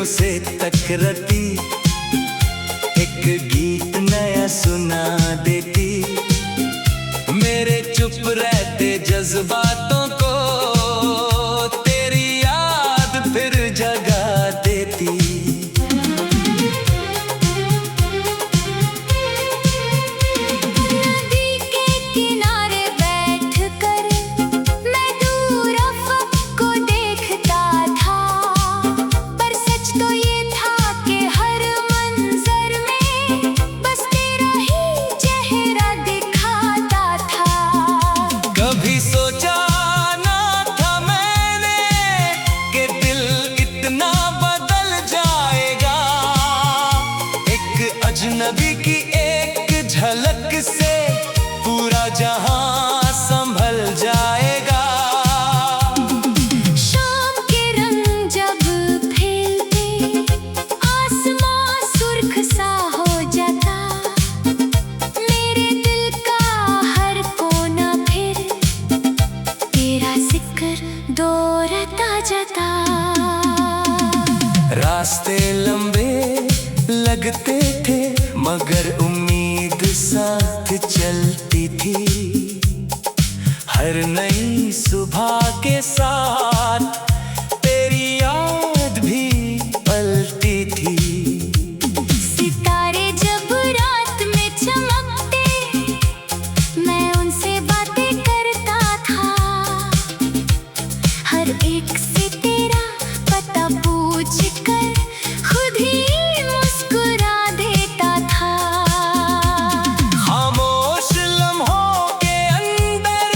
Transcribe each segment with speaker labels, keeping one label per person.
Speaker 1: दिलों से टकराती, एक गीत नया सुना देती, मेरे चुप रहते जज्बातों को तेरी याद फिर जगा देती। कभी सोचा ना था मैंने कि दिल इतना बदल जाएगा, एक अजनबी की एक झलक से पूरा जहां संभल जाएगा।
Speaker 2: शाम के रंग जब फैलते, आसमां सुर्ख सा हो जाता, मेरे दिल का हर कोना फिर तेरा जिक्र दोहराता जाता।
Speaker 1: रास्ते लंबे लगते थे मगर उम्मीद साथ चलती थी, हर नई सुबह के साथ तेरी याद भी पलती थी।
Speaker 2: सितारे जब रात में चमकते, मैं उनसे बातें करता था, हर एक से तेरा पता पूछ कर खुद ही मुस्कुरा देता था।
Speaker 1: खामोश लम्हों के अंदर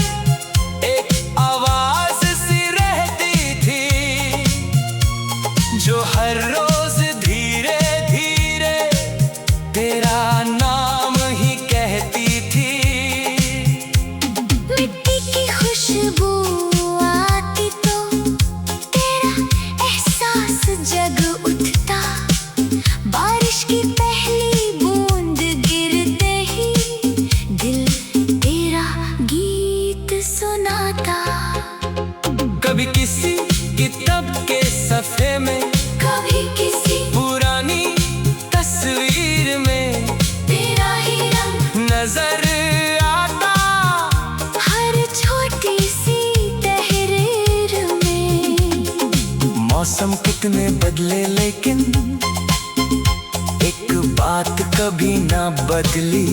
Speaker 1: एक आवाज सी रहती थी, जो हर रोज धीरे धीरे तेरा नाम ही कहती थी।
Speaker 2: मिट्टी की खुशबू आती तो तेरा एहसास जग उठता, बारिश की पहली बूंद गिरते ही दिल तेरा गीत सुनाता।
Speaker 1: कभी किसी किताब के सफ़े में,
Speaker 2: कभी किसी
Speaker 1: पुरानी तस्वीर में
Speaker 2: तेरा ही रंग
Speaker 1: नजर आता,
Speaker 2: हर छोटी सी तहरीर में।
Speaker 1: मौसम कितने बदले लेकिन एक बात कभी ना बदली,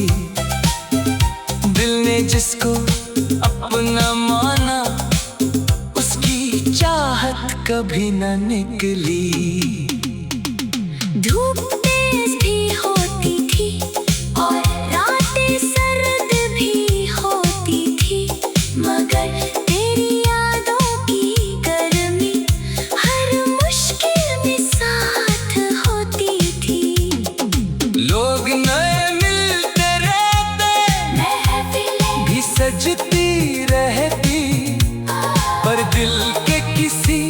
Speaker 1: दिल ने जिसको अपना माना उसकी चाहत कभी ना निकली।
Speaker 2: धूप तेज भी होती थी और रातें सर्द भी होती थी, मगर तेरी यादों की गर्मी हर मुश्किल में साथ होती थी।
Speaker 1: लोग नए मिलते रहते,
Speaker 2: महफिलें
Speaker 1: भी सजती रहती, पर दिल के किसी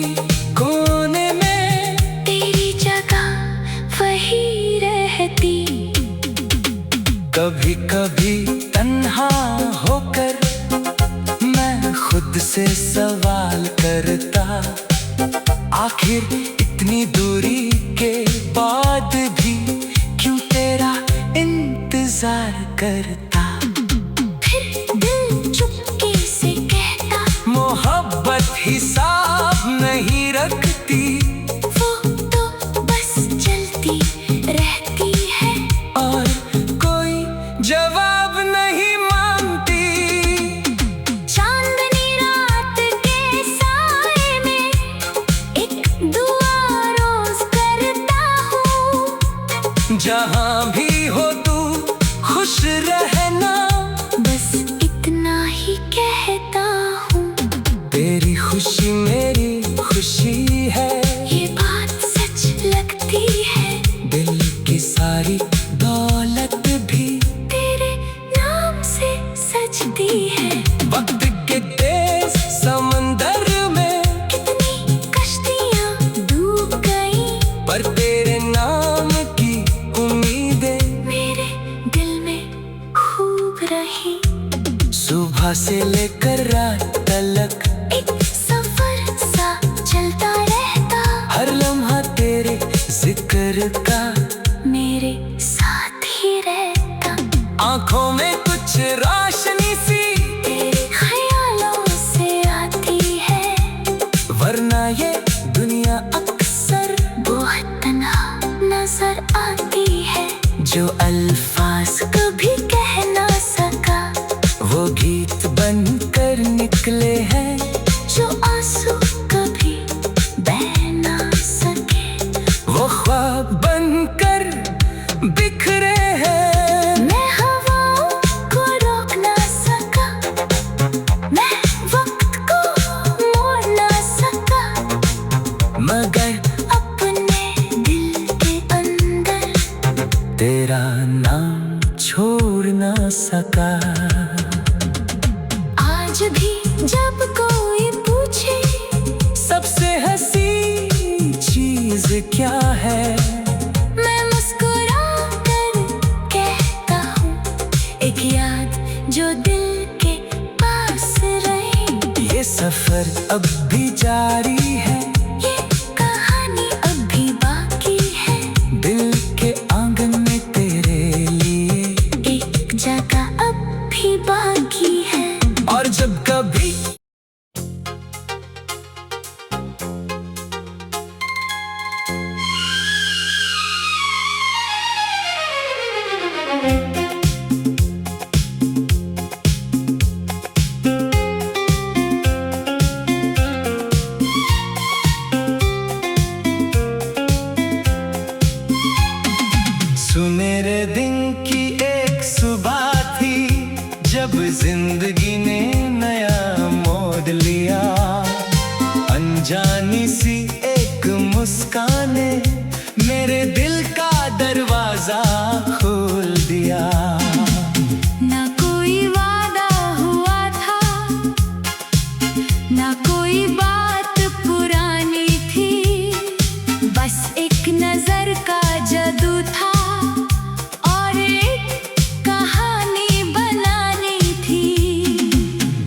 Speaker 1: कोने में
Speaker 2: तेरी जगह वही रहती।
Speaker 1: कभी कभी तन्हा होकर मैं खुद से सवाल करता, आखिर इतनी दूरी के बाद भी क्यों तेरा इंतजार करता।
Speaker 2: फिर दिल चुपके से कहता,
Speaker 1: मोहब्बत हिसाब नहीं रखती,
Speaker 2: वो तो बस चलती रहती है
Speaker 1: और कोई जवाब नहीं मांगती।
Speaker 2: चांदनी रात के साए में एक दुआ रोज करता हूँ,
Speaker 1: जहाँ भी हो तू खुश रहना,
Speaker 2: बस इतना ही कहता हूँ।
Speaker 1: तेरी खुशी मेरी खुशी है,
Speaker 2: ये बात सच लगती है,
Speaker 1: दिल की सारी दौलत भी
Speaker 2: तेरे नाम से सजती है।
Speaker 1: वक्त के तेज समंदर में
Speaker 2: कितनी कश्तियाँ डूब गई,
Speaker 1: पर तेरे नाम की उम्मीदें
Speaker 2: मेरे दिल में खूब रही।
Speaker 1: सुबह से लेकर रात तक
Speaker 2: एक सफर सा चलता रहता,
Speaker 1: हर लम्हा तेरे का
Speaker 2: मेरे साथ ही रहता।
Speaker 1: आंखों में कुछ रोशनी सी
Speaker 2: तेरे ख्यालों से आती है,
Speaker 1: वरना ये दुनिया अक्सर
Speaker 2: बहुत तन्हा नजर आती है।
Speaker 1: जो अल्फाज
Speaker 2: कभी कह ना सका,
Speaker 1: वो गीत बनकर निकले हैं।
Speaker 2: जो आंसू कभी बह ना सके,
Speaker 1: वो ख्वाब बनकर बिखरे हैं।
Speaker 2: मैं हवाओं को रोक ना सका, मैं वक्त को मोड़ ना सका,
Speaker 1: मगर
Speaker 2: अपने दिल के अंदर
Speaker 1: तेरा नाम छोड़ ना सका।
Speaker 2: आज भी जब कोई पूछे
Speaker 1: सबसे हंसी चीज क्या है,
Speaker 2: मैं मुस्कुरा कर कहता हूँ, एक याद जो दिल के पास रहे।
Speaker 1: ये सफर अब भी जारी है,
Speaker 2: ये कहानी अब भी बाकी है।
Speaker 1: दिल के आंगन में तेरे लिए
Speaker 2: एक जगह अब भी बाकी है।
Speaker 1: और जब कभी सुनहरे दिन की एक सुबह थी, जब जिंदगी ने नया मोड़ लिया। अनजानी सी एक मुस्कान ने मेरे दिल का दरवाजा खोल दिया।
Speaker 2: ना कोई वादा हुआ था, ना कोई बात पुरानी थी, बस एक नजर का जादू था और एक कहानी बनानी थी।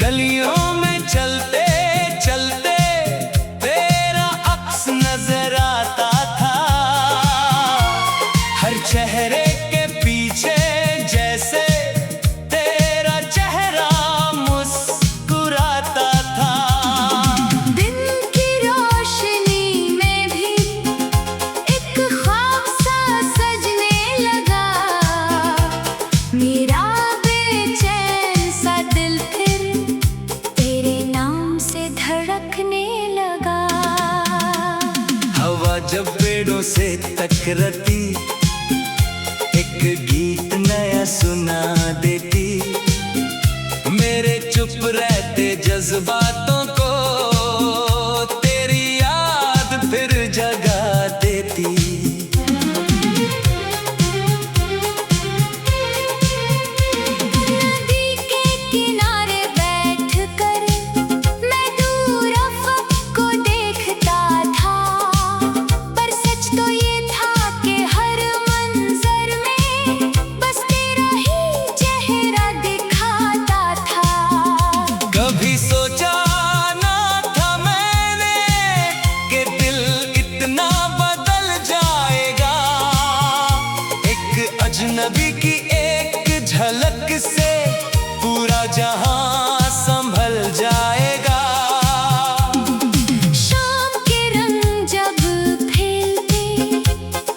Speaker 1: गलियों में चलते चलते तेरा अक्स नजर आता था, हर चेहरे के पीछे जैसे तेरा चेहरा मुस्कुराता था।
Speaker 2: दिन की रोशनी में भी एक ख्वाब सा सजने लगा, मेरा बेचैन सा दिल फिर तेरे नाम से धड़कने लगा।
Speaker 1: हवा जब पेड़ों से टकराती, एक गीत नया सुना देती, मेरे चुप रहते जज्बातों को तेरी याद फिर जगा देती।
Speaker 2: नदी के किनारे बैठकर मैं दूर अफ़क़ को देखता था, पर सच तो ये था कि हर मंजर में बस तेरा ही चेहरा दिखाता था।
Speaker 1: कभी सोचा ना था मैंने कि दिल इतना बदल जाएगा, एक अजनबी की एक झलक से पूरा जहां संभल जाएगा।
Speaker 2: शाम के रंग जब फैलते,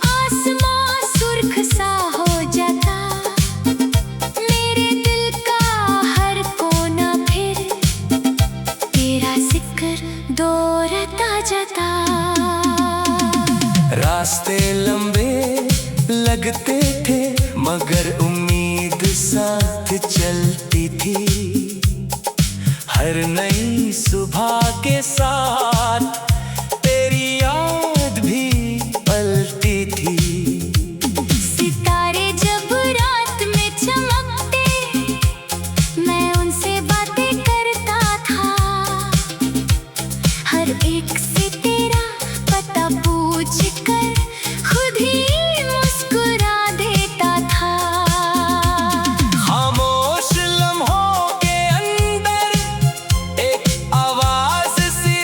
Speaker 2: आसमां सुर्ख सा हो जाता, मेरे दिल का हर कोना फिर तेरा जिक्र दोहराता जाता।
Speaker 1: रास्ते लंबे लगते थे, मगर उम्मीद साथ चलती थी। हर नई सुबह के साथ तेरी याद भी पलती थी।
Speaker 2: सितारे जब रात में चमकते, मैं उनसे बातें करता था, हर एक से तेरा पता पूछ कर खुद ही मुस्कुरा देता था।
Speaker 1: खामोश लम्हों के अंदर एक आवाज सी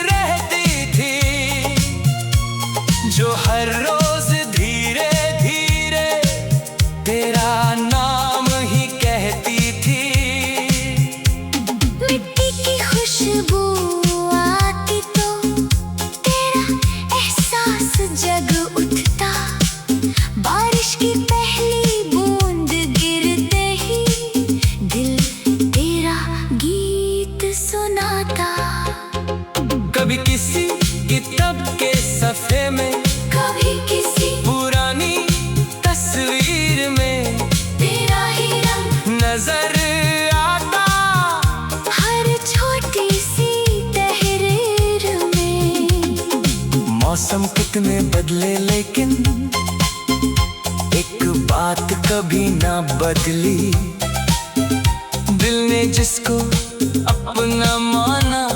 Speaker 1: कभी किसी किताब के सफ़े में,
Speaker 2: कभी किसी
Speaker 1: पुरानी तस्वीर में
Speaker 2: तेरा ही रंग
Speaker 1: नजर आता।
Speaker 2: हर छोटी सी तहरीर में।
Speaker 1: मौसम कितने बदले लेकिन एक बात कभी ना बदली, दिल ने जिसको अपना माना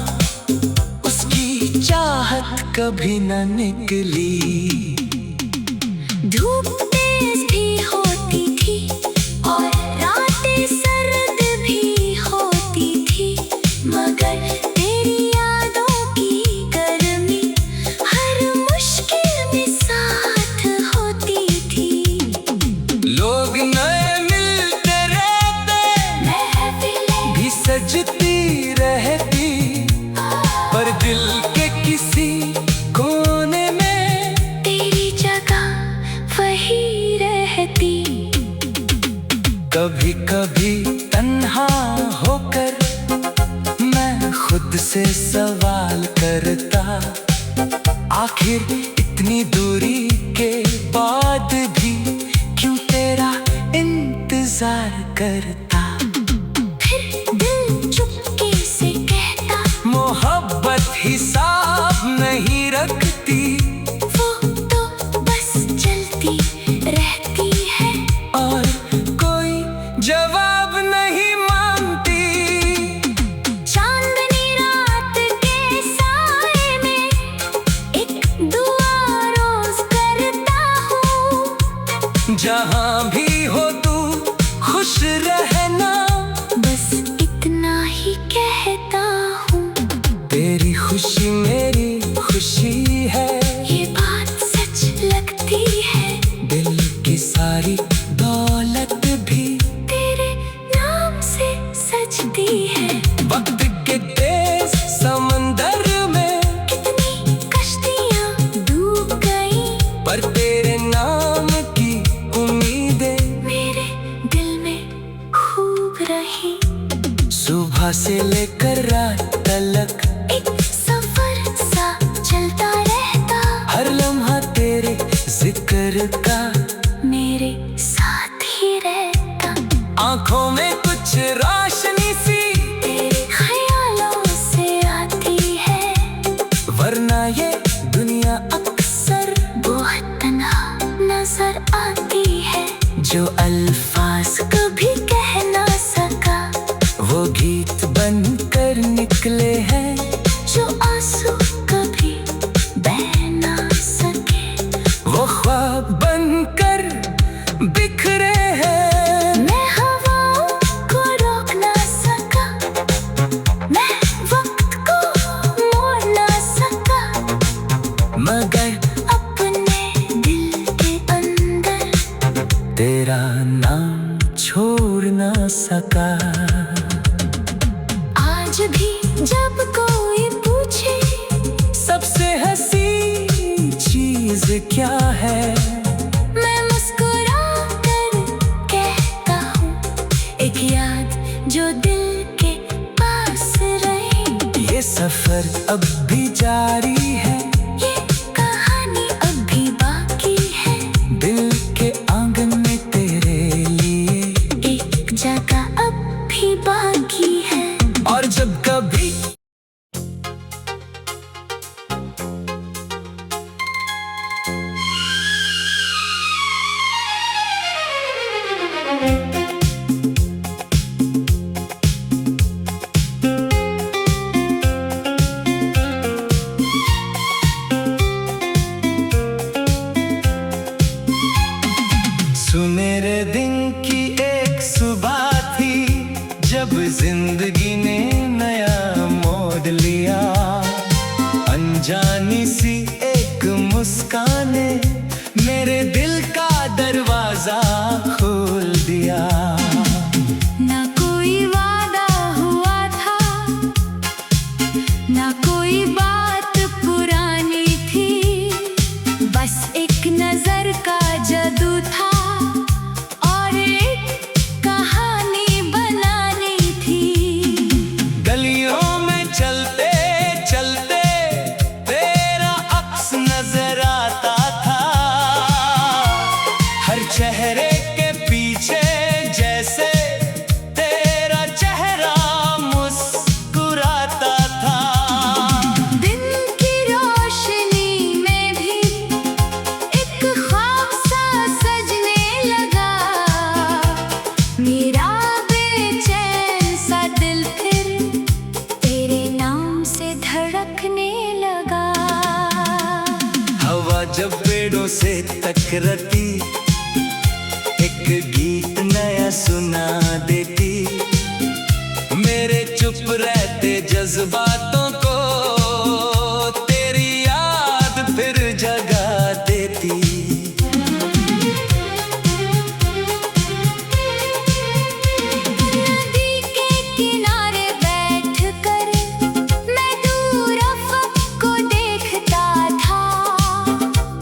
Speaker 1: उसकी चाहत कभी ना निकली।
Speaker 2: धूप तेज भी होती थी और रातें सर्द भी होती थी, मगर तेरी यादों की गर्मी हर मुश्किल में साथ होती थी।
Speaker 1: लोग नए मिलते रहते,
Speaker 2: महफिलें
Speaker 1: भी सजती रहती, पर दिल के किसी कोने में
Speaker 2: तेरी जगह वही रहती।
Speaker 1: कभी कभी तन्हा होकर मैं खुद से सवाल करता, आखिर इतनी दूरी के बाद भी क्यों तेरा इंतजार करता।
Speaker 2: फिर दिल चुपके से कहता,
Speaker 1: मोहब्बत हिसाब नहीं रखती,
Speaker 2: वो तो बस चलती रहती है।
Speaker 1: और कोई जवाब नहीं मांगती।
Speaker 2: चांदनी रात के साए में एक दुआ रोज करता हूँ,
Speaker 1: जहाँ भी हो तू खुश रहना,
Speaker 2: बस इतना ही कहता हूँ।
Speaker 1: तेरी खुशी मेरी खुशी है,
Speaker 2: ये बात सच लगती है,
Speaker 1: दिल की सारी दौलत भी
Speaker 2: तेरे नाम से सजती है।
Speaker 1: वक्त के तेज समंदर में
Speaker 2: कितनी कश्तियाँ डूब गई,
Speaker 1: पर तेरे नाम की उम्मीदें
Speaker 2: मेरे दिल में खूब रही।
Speaker 1: सुबह से लेकर रात तक
Speaker 2: एक सफर सा चलता रहता,
Speaker 1: हर लम्हा तेरे जिक्र का
Speaker 2: मेरे साथ ही रहता।
Speaker 1: आंखों में कुछ रोशनी सी,
Speaker 2: तेरे ख्यालों से आती है,
Speaker 1: वरना ये दुनिया अक्सर
Speaker 2: बहुत तन्हा नजर आती है।
Speaker 1: जो अल्फाज
Speaker 2: कभी कह ना सका,
Speaker 1: वो गीत बनकर निकले हैं,
Speaker 2: जो आंसू कभी बह ना सके,
Speaker 1: वो ख्वाब बनकर बिखरे हैं।
Speaker 2: मैं हवाओं को रोक ना सका, मैं वक्त को मोड़ ना सका,
Speaker 1: मगर
Speaker 2: अपने दिल के अंदर
Speaker 1: तेरा नाम छोड़ ना सका।
Speaker 2: आज भी जब कोई पूछे
Speaker 1: सबसे हंसी चीज क्या है,
Speaker 2: मैं मुस्कुरा कर कहता हूँ, एक याद जो दिल के पास रहे।
Speaker 1: ये सफर अब भी जारी है,
Speaker 2: ये कहानी अभी बाकी है,
Speaker 1: दिल के आंगन में तेरे लिए
Speaker 2: एक जगह अब भी बाकी है।
Speaker 1: और जब कभी सुनहरे दिन की एक सुबह थी, जब जिंदगी ने नया मोड़ लिया। अनजानी सी एक मुस्कान ने मेरे दिल का दरवाजा खोल दिया।
Speaker 2: ना कोई वादा हुआ था, ना कोई बात पुरानी थी, बस एक नजर का जादू था और एक कहानी बनानी थी।
Speaker 1: गलियों में चलते चलते दिलों से टकराती, एक गीत नया सुना देती, मेरे चुप रहते जज्बातों को तेरी याद फिर जगा देती।
Speaker 2: नदी के किनारे बैठकर मैं दूर अफ़क़ को देखता था,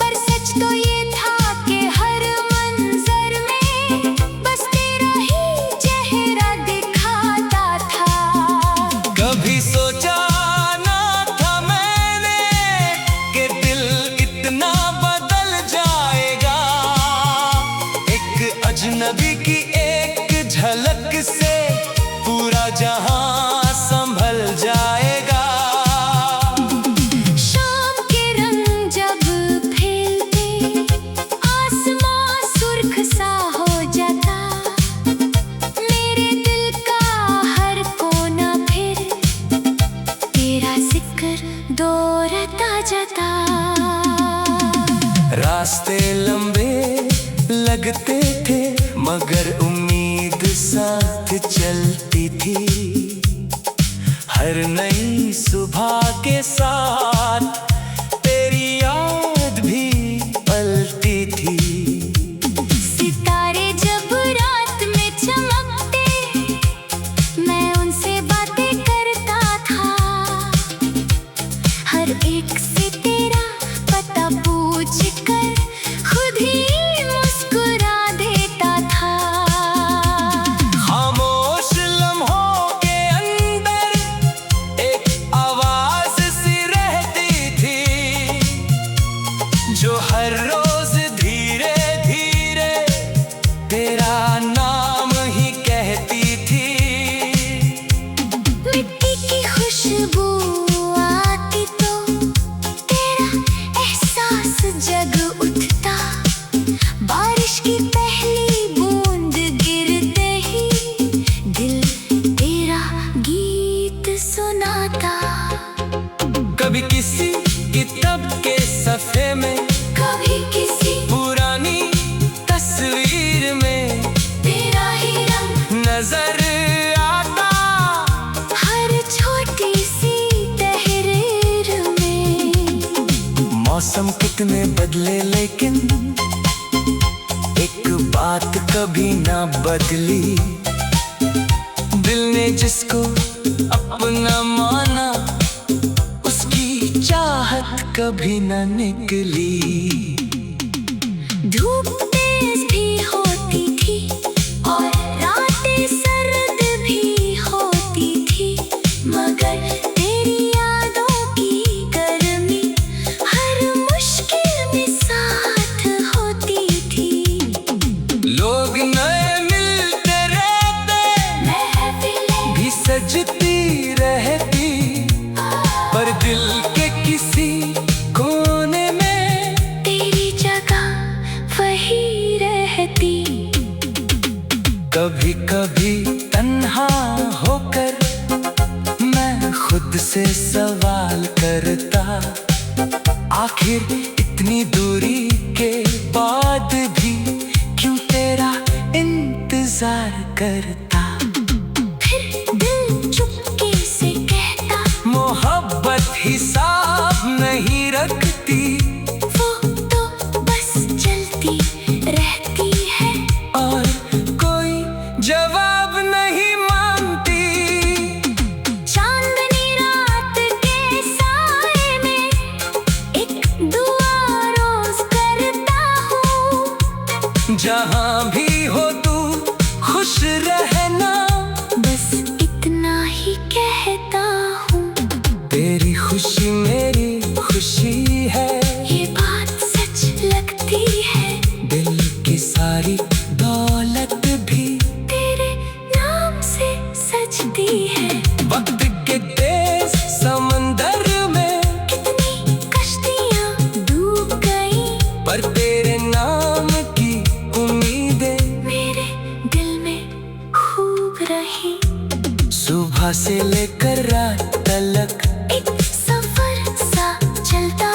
Speaker 2: पर सच तो ये था कि हर मंज़र में बस तेरा ही चेहरा दिखाता था।
Speaker 1: कभी सोचा ना था मैंने कि दिल इतना बदल जाएगा, एक अजनबी की एक झलक से पूरा जहां संभल जाएगा।
Speaker 2: शाम के रंग जब फैलते आसमां सुर्ख सा हो जाता, मेरे दिल का हर कोना फिर तेरा जिक्र दोहराता जाता।
Speaker 1: रास्ते लंबे लगते थे मगर उम्मीद साथ चलती थी, हर नई सुबह के साथ तेरी याद भी पलती थी।
Speaker 2: सितारे जब रात में चमकते मैं उनसे बातें करता था, हर एक से तेरा पता पूछकर खुद ही मुस्कुरा देता था।
Speaker 1: खामोश लम्हों के अंदर एक आवाज सी रहती थी, जो हर रोज धीरे धीरे तेरा नाम ही कहती थी।
Speaker 2: मिट्टी की खुशबू आती तो तेरा एहसास जग उठता, बारिश की पहली बूंद गिरते ही दिल तेरा गीत सुनाता।
Speaker 1: कभी किसी किताब के सफ़े में,
Speaker 2: कभी किसी
Speaker 1: पुरानी तस्वीर में
Speaker 2: तेरा ही रंग
Speaker 1: नजर आता,
Speaker 2: हर छोटी सी तहरीर में।
Speaker 1: मौसम कितने बदले लेकिन एक बात कभी ना बदली, दिल ने जिसको अपना माना उसकी चाहत कभी ना निकली।
Speaker 2: धूप तेज भी होती थी और रातें सर्द भी होती थी, मगर तेरी यादों की गर्मी हर मुश्किल में साथ होती थी।
Speaker 1: लोग नए मिलते रहते,
Speaker 2: महफिलें
Speaker 1: भी सजती रहती, पर दिल के किसी कोने में
Speaker 2: तेरी जगह वही रहती।
Speaker 1: कभी कभी तन्हा होकर मैं खुद से सवाल करता, आखिर इतनी दूरी के बाद भी क्यों तेरा इंतजार करता।
Speaker 2: फिर दिल चुपके से कहता,
Speaker 1: मोहब्बत हिसाब नहीं रखती,
Speaker 2: वो तो बस चलती रहती है।
Speaker 1: और कोई जवाब नहीं मांगती।
Speaker 2: चांदनी रात के साए में एक दुआ रोज करता हूँ,
Speaker 1: जहाँ भी हो तू खुश रहना,
Speaker 2: बस इतना ही कहता हूँ।
Speaker 1: तेरी खुशी मेरी खुशी है,
Speaker 2: ये बात सच लगती है,
Speaker 1: दिल की सारी दौलत भी
Speaker 2: तेरे नाम से सजती है।
Speaker 1: वक्त के तेज समंदर में
Speaker 2: कितनी कश्तियाँ डूब गई,
Speaker 1: पर तेरे नाम की उम्मीदें
Speaker 2: मेरे दिल में खूब रही।
Speaker 1: सुबह से लेकर रात तलक
Speaker 2: एक सफर सा चलता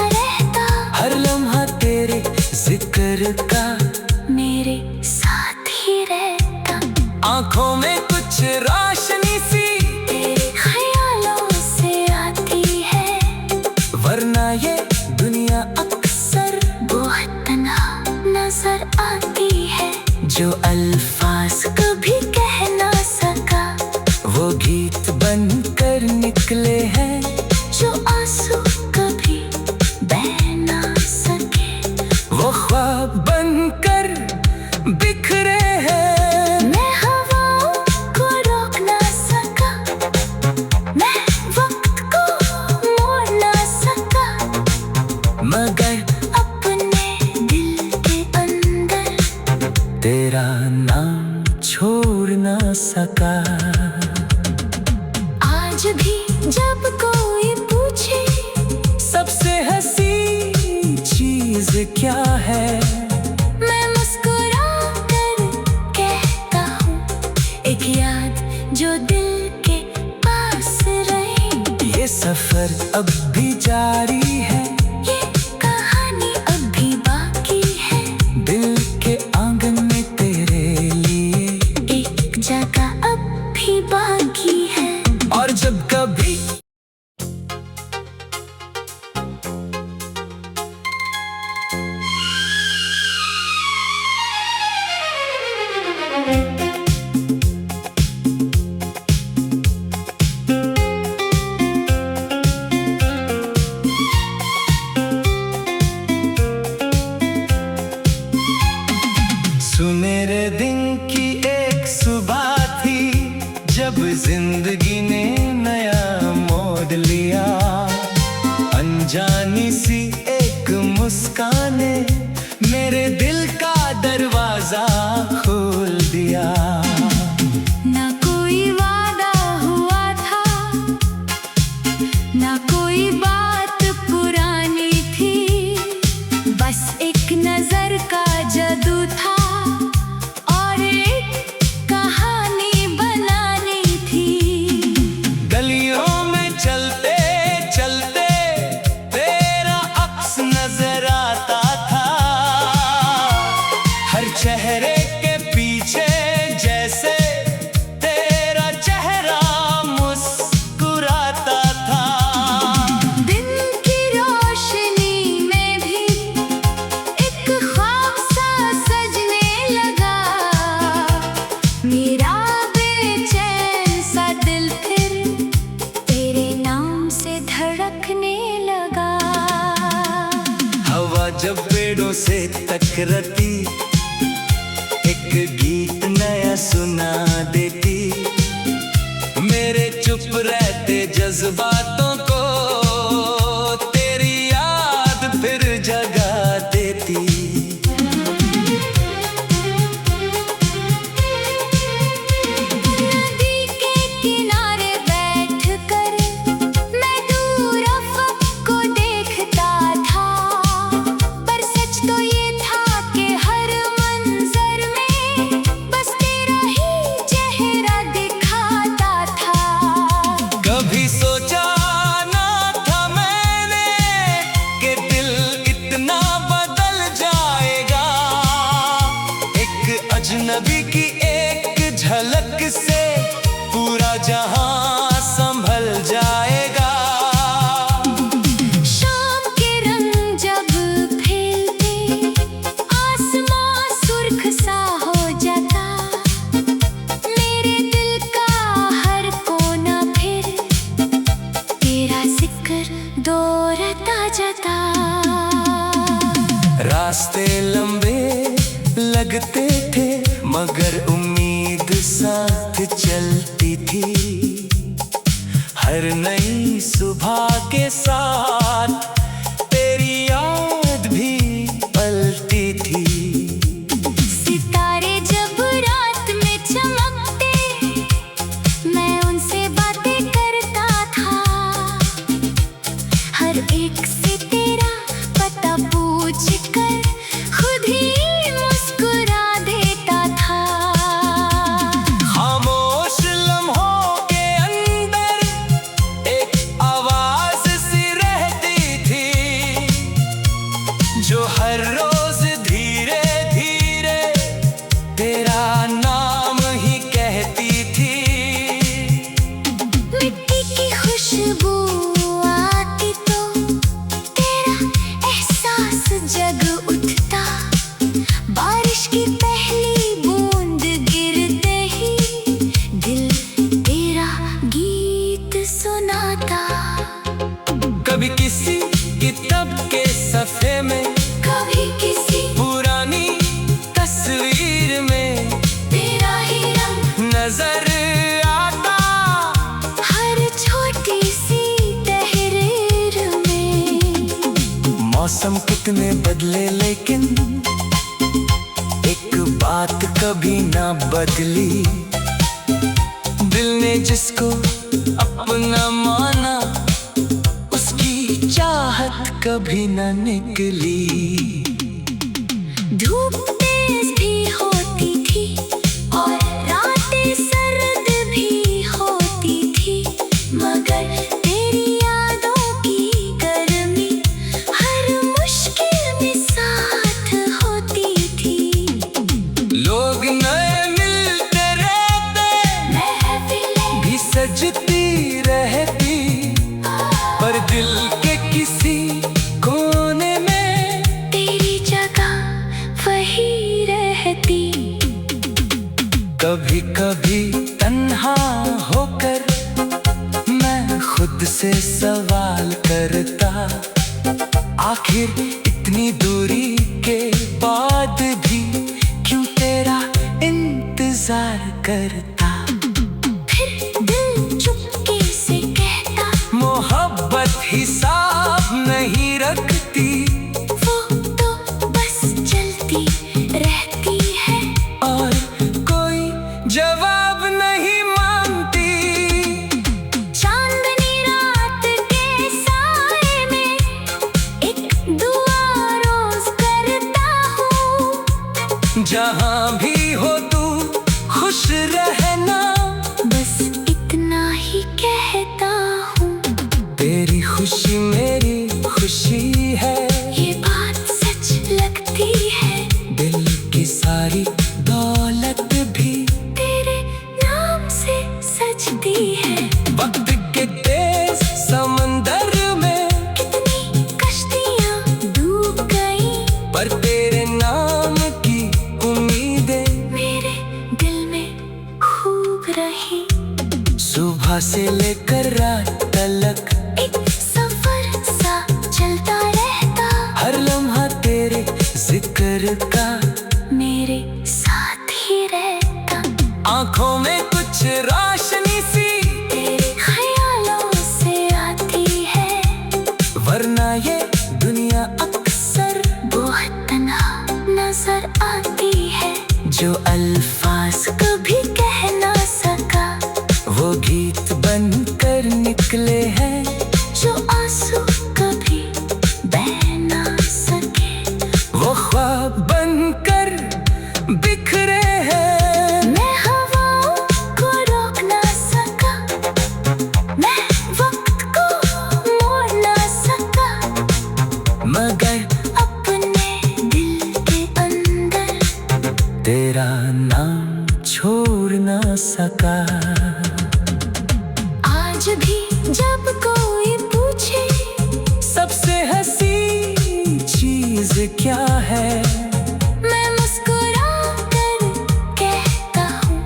Speaker 1: वरना ये दुनिया अक्सर
Speaker 2: बहुत तन्हा नजर आती है।
Speaker 1: जो अल्फाज कभी कह ना सका वो गीत बनकर निकले हैं।
Speaker 2: जो आंसू कभी बह ना सके
Speaker 1: वो ख्वाब बनकर बिखरे हैं।
Speaker 2: मैं हवाओं को रोक ना सका, मैं वक्त को मोड़ ना सका,
Speaker 1: मगर
Speaker 2: अपने दिल के अंदर
Speaker 1: तेरा नाम छोड़ ना सका।
Speaker 2: आज भी जब कोई पूछे
Speaker 1: सबसे हंसी चीज क्या है,
Speaker 2: मैं मुस्कुरा कर कहता हूँ एक याद जो दिल के पास रहे।
Speaker 1: ये सफर अब भी जारी है,
Speaker 2: ये कहानी अब भी बाकी है।
Speaker 1: दिल के आंगन में तेरे लिए
Speaker 2: एक जगह अब भी बाकी है।
Speaker 1: और जब कभी सुनहरे दिन की एक सुबह थी जब जिंदगी ने नया मोड़ लिया। अनजानी सी एक मुस्कान ने मेरे दिल का दरवाजा खोल दिया।
Speaker 2: ना कोई वादा हुआ था, ना कोई बात पुरानी थी, बस एक नजर का जादू था और एक कहानी बनानी थी।
Speaker 1: गलियों में चलते चलते तेरा अक्स नजर आता था। हर चेहरे के पीछे जैसे तेरा चेहरा मुस्कुराता था।
Speaker 2: दिन की रोशनी में भी एक ख्वाब सा सजने लगा। मेरा बेचैन सा दिल फिर तेरे नाम से धड़कने लगा।
Speaker 1: हवा जब पेड़ों से टकराती एक गीत नया सुना देती। मेरे चुप रहते जज्बातों को तेरी याद फिर जगा देती।
Speaker 2: नदी के किनारे बैठकर मैं दूर अफ़क़ को देखता था, पर सच तो ये था कि हर मंज़र में बस तेरा ही चेहरा दिखाता था।
Speaker 1: कभी सोचा ना था मैंने कि दिल इतना बदल जाएगा। एक अजनबी की एक झलक से पूरा जहां संभल जाएगा।
Speaker 2: शाम के रंग जब फैलते आसमां सुर्ख सा हो जाता। मेरे दिल का हर कोना फिर तेरा जिक्र दोहराता जाता।
Speaker 1: रास्ते लंबे लगते थे मगर उम्मीद साथ चलती थी। हर नई सुबह के साथ तेरी याद भी पलती थी।
Speaker 2: सितारे जब रात में चमकते मैं उनसे बातें करता था। हर एक से तेरा पता पूछ कर खुद ही मुस्कुरा देता था।
Speaker 1: खामोश लम्हों के अंदर एक आवाज सी किसी किताब के सफ़े में,
Speaker 2: कभी किसी
Speaker 1: पुरानी तस्वीर में
Speaker 2: तेरा ही रंग
Speaker 1: नजर आता,
Speaker 2: हर छोटी सी तहरीर में।
Speaker 1: मौसम कितने बदले लेकिन एक बात कभी ना बदली, दिल ने जिसको अपना माना उसकी चाहत कभी ना निकली।
Speaker 2: धूप तेज भी होती थी और रातें सर्द भी होती थी, मगर तेरी यादों की गर्मी हर मुश्किल में साथ होती थी।
Speaker 1: लोग नए मिलते रहते,
Speaker 2: महफिलें
Speaker 1: भी सजती रहती, पर दिल के किसी कोने में
Speaker 2: तेरी जगह वही रहती।
Speaker 1: कभी कभी तन्हा होकर मैं खुद से सवाल करता, आखिर इतनी दूरी के बाद भी क्यों तेरा इंतजार करता।
Speaker 2: फिर दिल चुपके से कहता,
Speaker 1: मोहब्बत हिसाब नहीं रखती,
Speaker 2: वो तो बस चलती रहती है।
Speaker 1: और कोई जवाब नहीं मांगती।
Speaker 2: चांदनी रात के साए में एक दुआ रोज करता हूँ,
Speaker 1: जहाँ भी हो तू खुश रहना,
Speaker 2: बस इतना ही कहता हूँ।
Speaker 1: तेरी खुशी मेरी खुशी है,
Speaker 2: ये बात सच लगती है,
Speaker 1: दिल की सारी दौलत भी
Speaker 2: तेरे नाम से सजती है।
Speaker 1: वक्त के तेज समंदर में
Speaker 2: कितनी कश्तियाँ डूब गईं,
Speaker 1: पर तेरे नाम की उम्मीदें
Speaker 2: मेरे दिल में खूब रही।
Speaker 1: सुबह से लेकर रात तक
Speaker 2: एक सफर सा चलता रहता,
Speaker 1: हर लम्हा तेरे जिक्र का
Speaker 2: मेरे साथ ही रहता।
Speaker 1: आंखों में कुछ रोशनी सी,
Speaker 2: तेरे ख्यालों से आती है,
Speaker 1: वरना ये दुनिया अक्सर
Speaker 2: बहुत तन्हा नजर आती है।
Speaker 1: जो अल्फाज
Speaker 2: कभी कह ना सका,
Speaker 1: वो गीत बनकर निकले हैं,
Speaker 2: जो आंसू कभी बह ना सके,
Speaker 1: वो ख्वाब बनकर बिखरे हैं।
Speaker 2: मैं हवाओं को रोक ना सका, मैं वक्त को मोड़ ना सका,
Speaker 1: मगर
Speaker 2: अपने दिल के अंदर
Speaker 1: तेरा नाम छोड़ ना सका।
Speaker 2: आज भी जब कोई पूछे
Speaker 1: सबसे हंसी चीज क्या है,
Speaker 2: मैं मुस्कुरा कर कहता हूँ,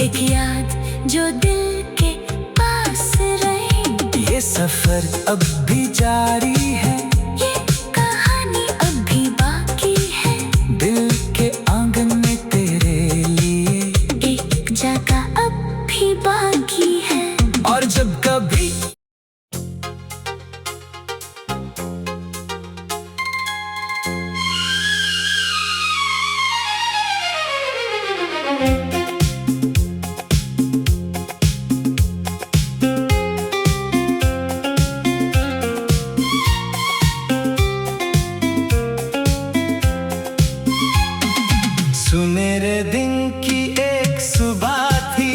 Speaker 2: एक याद जो दिल के पास रहे।
Speaker 1: ये सफर अब भी जारी है,
Speaker 2: ये कहानी अब भी बाकी है,
Speaker 1: दिल के आंगन में तेरे लिए
Speaker 2: एक जगह अब भी बाकी है।
Speaker 1: और जब कभी सुनहरे दिन की एक सुबह थी,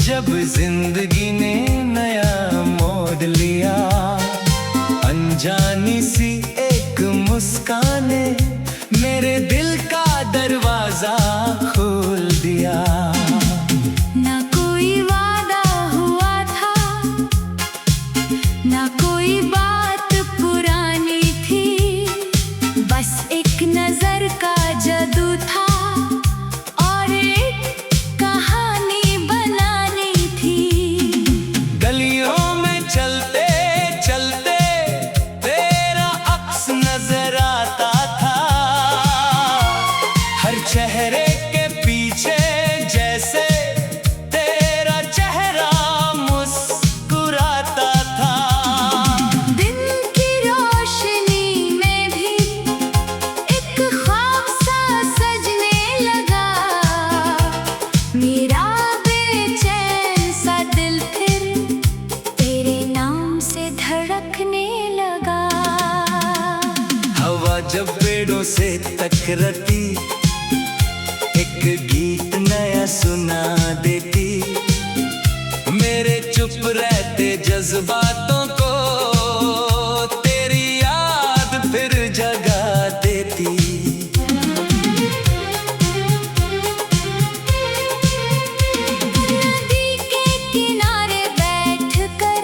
Speaker 1: जब जिंदगी ने नया मोड़ लिया, अनजानी सी एक मुस्कान ने मेरे दिल का दरवाजा खोल दिया।
Speaker 2: ना कोई वादा हुआ था, ना कोई बात पुरानी थी, बस एक नजर का जादू था और एक कहानी बनानी थी।
Speaker 1: गलियों में चलते चलते जब पेड़ों से टकराती, एक गीत नया सुना देती, मेरे चुप रहते जज्बातों को तेरी याद फिर जगा देती।
Speaker 2: नदी के किनारे बैठकर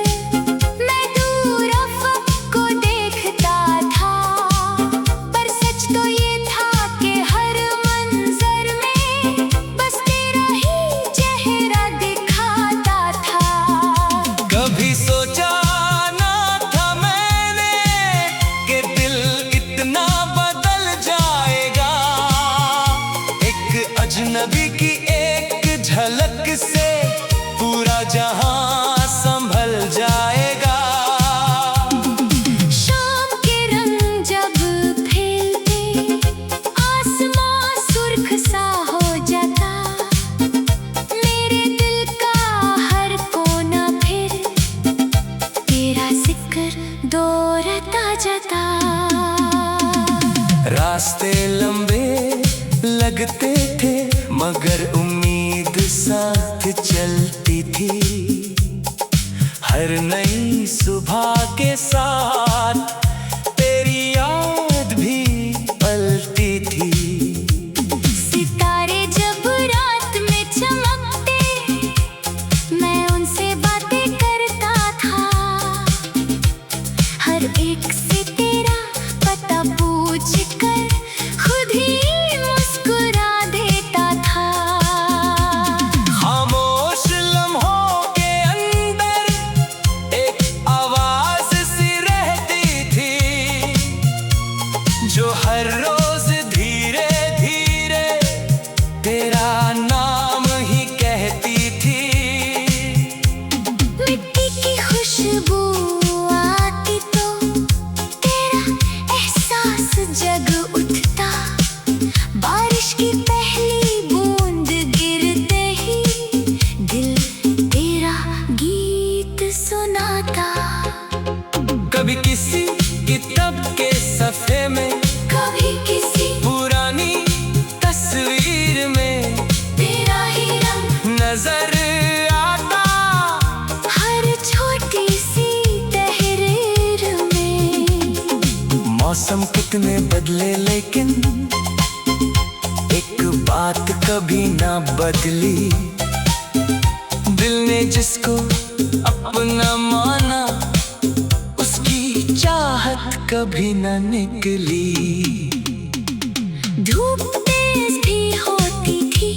Speaker 2: मैं दूर अफ़क़ को देखता था, पर सच तो ये था कि हर मंज़र में बस तेरा ही चेहरा दिखाता था।
Speaker 1: कभी सोचा ना था मैंने कि दिल इतना बदल जाएगा, एक अजनबी की एक झलक से पूरा जहां संभल जाएगा।
Speaker 2: शाम के रंग जब फैलते, आसमां सुर्ख सा हो जाता, मेरे दिल का हर कोना फिर तेरा जिक्र दोहराता जाता।
Speaker 1: रास्ते लंबे लगते थे मगर उम्मीद साथ चलती थी, हर नई सुबह के साथ तेरी याद भी पलती थी।
Speaker 2: सितारे जब रात में चमकते, मैं उनसे बातें करता था, हर एक से तेरा पता पूछ कर खुद ही मुस्कुरा देता था।
Speaker 1: खामोश लम्हों के अंदर एक आवाज सी रहती थी, जो हर रोज धीरे धीरे तेरा नाम ही कहती थी।
Speaker 2: मिट्टी की खुशबू आती तो तेरा एहसास जग उठता, बारिश की पहली बूंद गिरते ही दिल तेरा गीत सुनाता।
Speaker 1: कभी किसी किताब के सफ़े में,
Speaker 2: कभी किसी
Speaker 1: पुरानी तस्वीर में
Speaker 2: तेरा ही रंग
Speaker 1: नजर आता,
Speaker 2: हर छोटी सी तहरीर में।
Speaker 1: मौसम कितने बदले लेकिन एक बात कभी ना बदली, दिल ने जिसको अपना माना उसकी चाहत कभी ना निकली।
Speaker 2: धूप तेज भी होती थी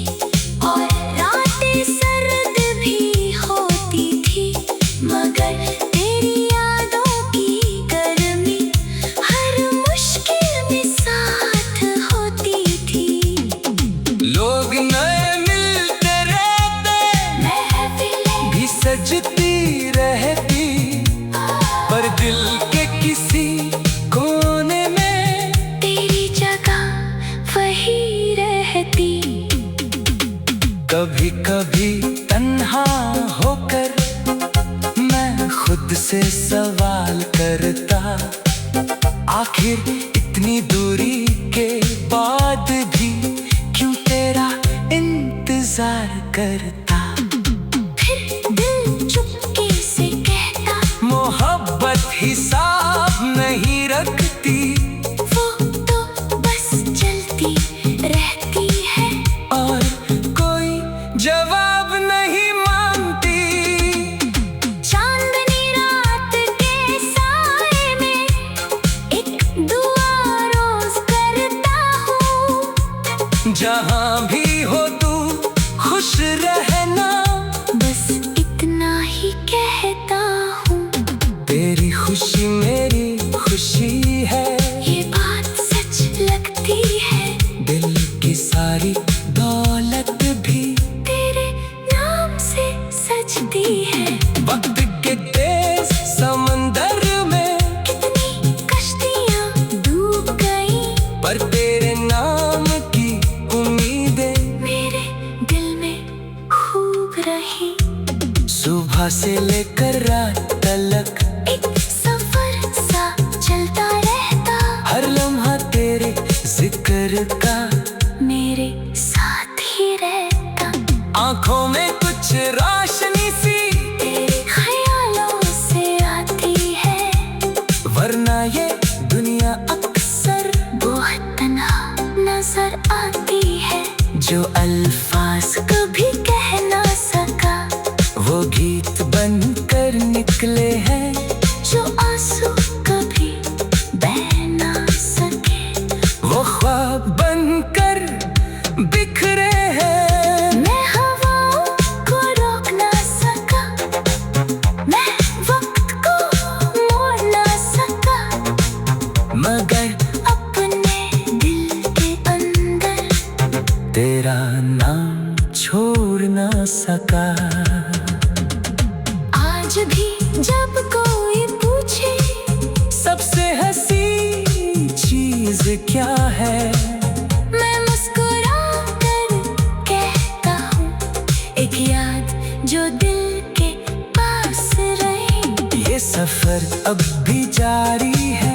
Speaker 2: और रातें सर्द भी होती थी, मगर तेरी यादों की गर्मी हर मुश्किल में साथ होती थी।
Speaker 1: लोग नए मिलते रहते,
Speaker 2: महफिलें
Speaker 1: भी सजती रहती, पर दिल के किसी कोने में
Speaker 2: तेरी जगह वही रहती।
Speaker 1: कभी कभी तन्हा होकर मैं खुद से सवाल करता, आखिर इतनी दूरी के बाद भी क्यों तेरा इंतजार करता।
Speaker 2: फिर दिल चुपके से कहता,
Speaker 1: मोहब्बत हिसाब नहीं रखती,
Speaker 2: वो तो बस चलती रहती है,
Speaker 1: और कोई जवाब नहीं मांगती।
Speaker 2: चांदनी रात के साए में एक दुआ रोज करता हूँ,
Speaker 1: जहाँ भी हो तू खुश रहना,
Speaker 2: बस इतना ही कहता हूँ।
Speaker 1: तेरी खुशी मेरी खुशी है,
Speaker 2: ये बात सच लगती है,
Speaker 1: दिल की सारी दौलत भी
Speaker 2: तेरे नाम से सजती है।
Speaker 1: वक्त के तेज समंदर में
Speaker 2: कितनी कश्तियाँ डूब गई,
Speaker 1: पर तेरे नाम की उम्मीदें
Speaker 2: मेरे दिल में
Speaker 1: का
Speaker 2: मेरे साथ ही रहता।
Speaker 1: आंखों में कुछ रोशनी सी
Speaker 2: तेरे ख्यालों से आती है,
Speaker 1: वरना ये दुनिया अक्सर
Speaker 2: बहुत तन्हा नजर आती है।
Speaker 1: जो अल्फाज
Speaker 2: कभी कह ना सका,
Speaker 1: वो गीत बनकर निकले हैं।
Speaker 2: जो आंसू कभी बह ना सके,
Speaker 1: वो ख्वाब बनकर बिखरे हैं।
Speaker 2: मैं हवाओं को रोक ना सका, मैं वक्त को मोड़ ना सका,
Speaker 1: मगर
Speaker 2: अपने दिल के अंदर
Speaker 1: तेरा नाम छोड़ ना सका।
Speaker 2: आज भी जब कोई पूछे
Speaker 1: सबसे हंसी चीज क्या है,
Speaker 2: मैं मुस्कुरा कर कहता हूँ, एक याद जो दिल के पास रही।
Speaker 1: ये सफर अब भी जारी है।